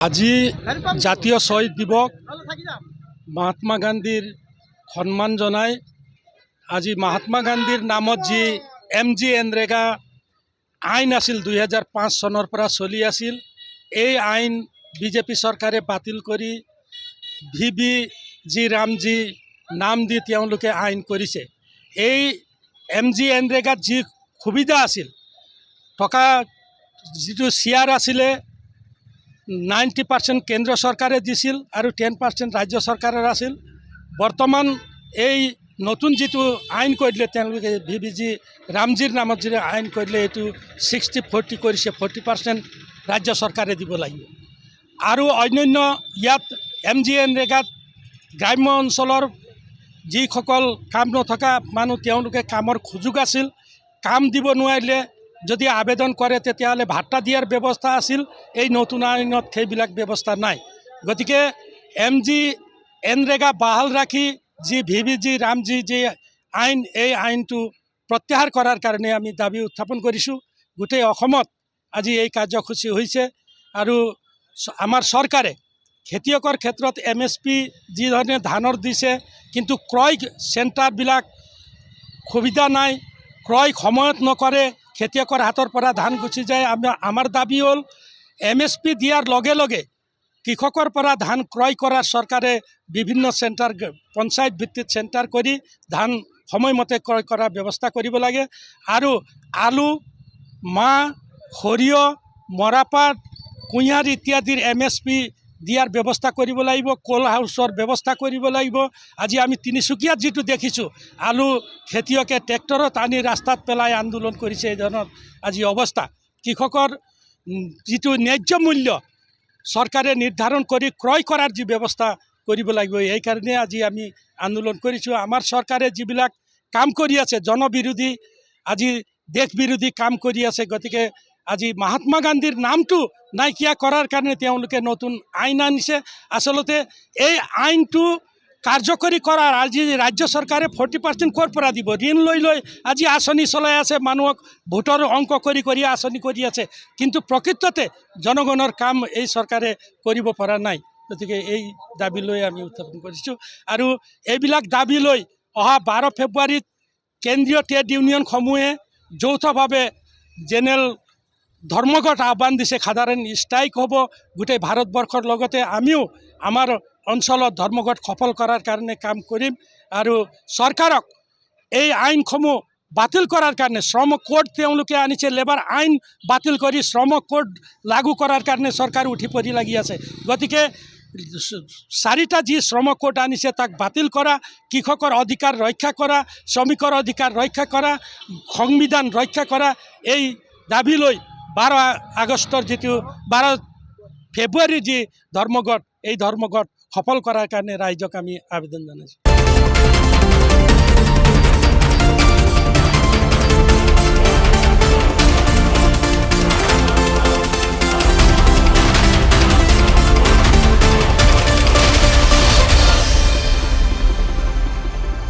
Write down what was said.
আজি জাতীয় শহীদ দিবস মহাত্মা গান্ধীৰ সন্মান জনাই আজি মহাত্মা গান্ধীৰ নামত যি MGNREGA আইন আছিল 2005 চনৰ পৰা চলি আছিল। এই আইন বিজেপি চৰকাৰে বাতিল কৰি VBG ৰামজী নাম দি তেওঁলোকে আইন কৰিছে। এই MGNREGA যি সুবিধা আছিল, টকা যিটো শ্বেয়াৰ আছিলে 90% কেন্দ্ৰ চৰকাৰে দিছিল আৰু 10% ৰাজ্য চৰকাৰৰ আছিল। বৰ্তমান এই নতুন যিটো আইন কৰিলে তেওঁলোকে VBG ৰামজীৰ নামত যি আইন কৰিলে এইটো 60-40 কৰিছে, 40% ৰাজ্য চৰকাৰে দিব লাগিব। আৰু অন্যান্য ইয়াত MGNREGAত গ্ৰাম্য অঞ্চলৰ যিসকল কাম নথকা মানুহ তেওঁলোকে কামৰ সুযোগ আছিল, কাম দিব নোৱাৰিলে যদি আবেদন কৰে তেতিয়াহ'লে ভাত্তা দিয়াৰ ব্যৱস্থা আছিল। এই নতুন আইনত সেইবিলাক ব্যৱস্থা নাই। গতিকে MGNREGA বাহাল ৰাখি যি VBG ৰামজী যি আইন, এই আইনটো প্ৰত্যাহাৰ কৰাৰ কাৰণে আমি দাবী উত্থাপন কৰিছোঁ। গোটেই অসমত আজি এই কাৰ্যসূচী হৈছে আৰু আমাৰ চৰকাৰে খেতিয়কৰ ক্ষেত্ৰত MSP যি ধৰণে ধানৰ দিছে, কিন্তু ক্ৰয় চেণ্টাৰবিলাক সুবিধা নাই, ক্ৰয় সময়ত নকৰে, খেতিয়কৰ হাতৰ পৰা ধান গুচি যায়। আমাৰ দাবী হ'ল MSP দিয়াৰ লগে লগে কৃষকৰ পৰা ধান ক্ৰয় কৰাৰ চৰকাৰে বিভিন্ন চেণ্টাৰ, পঞ্চায়ত ভিত্তিত চেণ্টাৰ কৰি ধান সময়মতে ক্ৰয় কৰাৰ ব্যৱস্থা কৰিব লাগে। আৰু আলু, মাহ, সৰিয়হ, মৰাপাট, কুঁহিয়াৰ ইত্যাদিৰ MSP দিয়াৰ ব্যৱস্থা কৰিব লাগিব। কোল্ড হাউচৰ ব্যৱস্থা কৰিব লাগিব। আজি আমি তিনিচুকীয়াত যিটো দেখিছোঁ, আলু খেতিয়কে ট্ৰেক্টৰত আনি ৰাস্তাত পেলাই আন্দোলন কৰিছে। এই ধৰণৰ আজি অৱস্থা। কৃষকৰ যিটো ন্যায্য মূল্য চৰকাৰে নিৰ্ধাৰণ কৰি ক্ৰয় কৰাৰ যি ব্যৱস্থা কৰিব লাগিব, সেইকাৰণে আজি আমি আন্দোলন কৰিছোঁ। আমাৰ চৰকাৰে যিবিলাক কাম কৰি আছে, জনবিৰোধী, আজি দেশ বিৰোধী কাম কৰি আছে। গতিকে আজি মহাত্মা গান্ধীৰ নামটো নাইকিয়া কৰাৰ কাৰণে তেওঁলোকে নতুন আইন আনিছে। আচলতে এই আইনটো কাৰ্যকৰী কৰাৰ আজি ৰাজ্য চৰকাৰে 40% ক'ৰ পৰা দিব? ঋণ লৈ লৈ আজি আঁচনি চলাই আছে, মানুহক ভোটৰ অংক কৰি কৰি আঁচনি কৰি আছে, কিন্তু প্ৰকৃততে জনগণৰ কাম এই চৰকাৰে কৰিব পৰা নাই। গতিকে এই দাবী লৈ আমি উত্থাপন কৰিছোঁ। আৰু এইবিলাক দাবী লৈ অহা 12 ফেব্ৰুৱাৰীত কেন্দ্ৰীয় ট্ৰেড ইউনিয়নসমূহে যৌথভাৱে জেনেৰেল ধৰ্মঘট আহ্বান দিছে। সাধাৰণ ষ্ট্ৰাইক হ'ব গোটেই ভাৰতবৰ্ষৰ লগতে আমিও আমাৰ অঞ্চলত ধৰ্মঘট সফল কৰাৰ কাৰণে কাম কৰিম। আৰু চৰকাৰক এই আইনসমূহ বাতিল কৰাৰ কাৰণে, শ্ৰম কোড তেওঁলোকে আনিছে, লেবাৰ আইন বাতিল কৰি শ্ৰম কোড লাগু কৰাৰ কাৰণে চৰকাৰ উঠি পৰি লাগি আছে। গতিকে 4টা যি শ্ৰম কোড আনিছে তাক বাতিল কৰা, কৃষকৰ অধিকাৰ ৰক্ষা কৰা, শ্ৰমিকৰ অধিকাৰ ৰক্ষা কৰা, সংবিধান ৰক্ষা কৰা, এই দাবী লৈ 12 আগষ্টৰ যিটো 12 ফেব্ৰুৱাৰীৰ যি ধৰ্মঘট, এই ধৰ্মঘট সফল কৰাৰ কাৰণে ৰাইজক আমি আবেদন জনাইছোঁ।